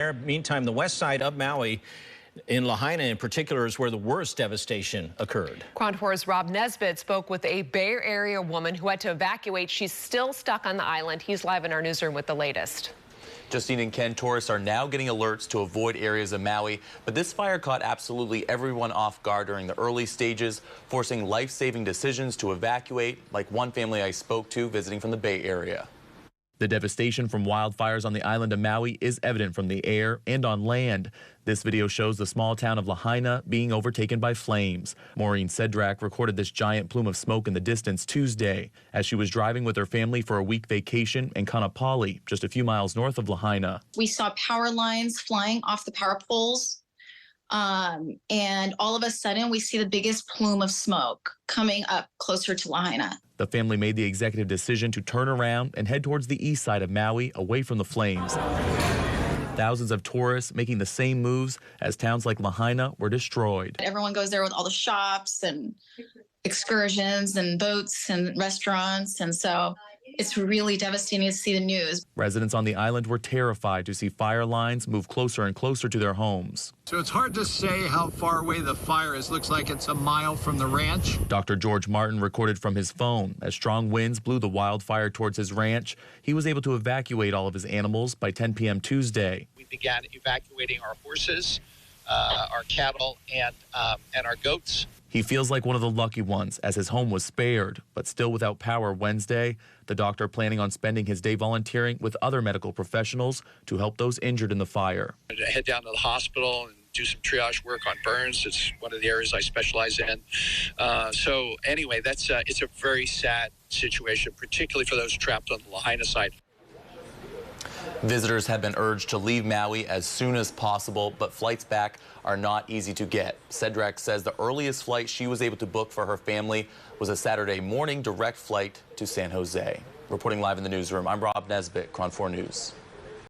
Meantime, the west side of Maui, in Lahaina in particular, is where the worst devastation occurred. KRON 4's Rob Nesbitt spoke with a Bay Area woman who had to evacuate. She's still stuck on the island. He's live in our newsroom with the latest. Justine and Ken, tourists are now getting alerts to avoid areas of Maui, but this fire caught absolutely everyone off guard during the early stages, forcing life-saving decisions to evacuate, like one family I spoke to visiting from the Bay Area. The devastation from wildfires on the island of Maui is evident from the air and on land. This video shows the small town of Lahaina being overtaken by flames. Maureen Sedrak recorded this giant plume of smoke in the distance Tuesday as she was driving with her family for a week vacation in Kanapali, just a few miles north of Lahaina. We saw power lines flying off the power poles. And all of a sudden, we see the biggest plume of smoke coming up closer to Lahaina. The family made the executive decision to turn around and head towards the east side of Maui, away from the flames. Thousands of tourists making the same moves as towns like Lahaina were destroyed. Everyone goes there with all the shops and excursions and boats and restaurants, and so it's really devastating to see the news. Residents on the island were terrified to see fire lines move closer and closer to their homes. So it's hard to say how far away the fire is. Looks like it's a mile from the ranch. Dr. George Martin recorded from his phone as strong winds blew the wildfire towards his ranch. He was able to evacuate all of his animals by 10 p.m. Tuesday. We began evacuating our horses, our cattle, and our goats. He feels like one of the lucky ones as his home was spared, but still without power Wednesday. The doctor planning on spending his day volunteering with other medical professionals to help those injured in the fire. I head down to the hospital and do some triage work on burns. It's one of the areas I specialize in. So anyway, it's a very sad situation, particularly for those trapped on the Lahaina side. Visitors have been urged to leave Maui as soon as possible, but flights back are not easy to get. Sedrak says the earliest flight she was able to book for her family was a Saturday morning direct flight to San Jose. Reporting live in the newsroom, I'm Rob Nesbitt, KRON 4 News.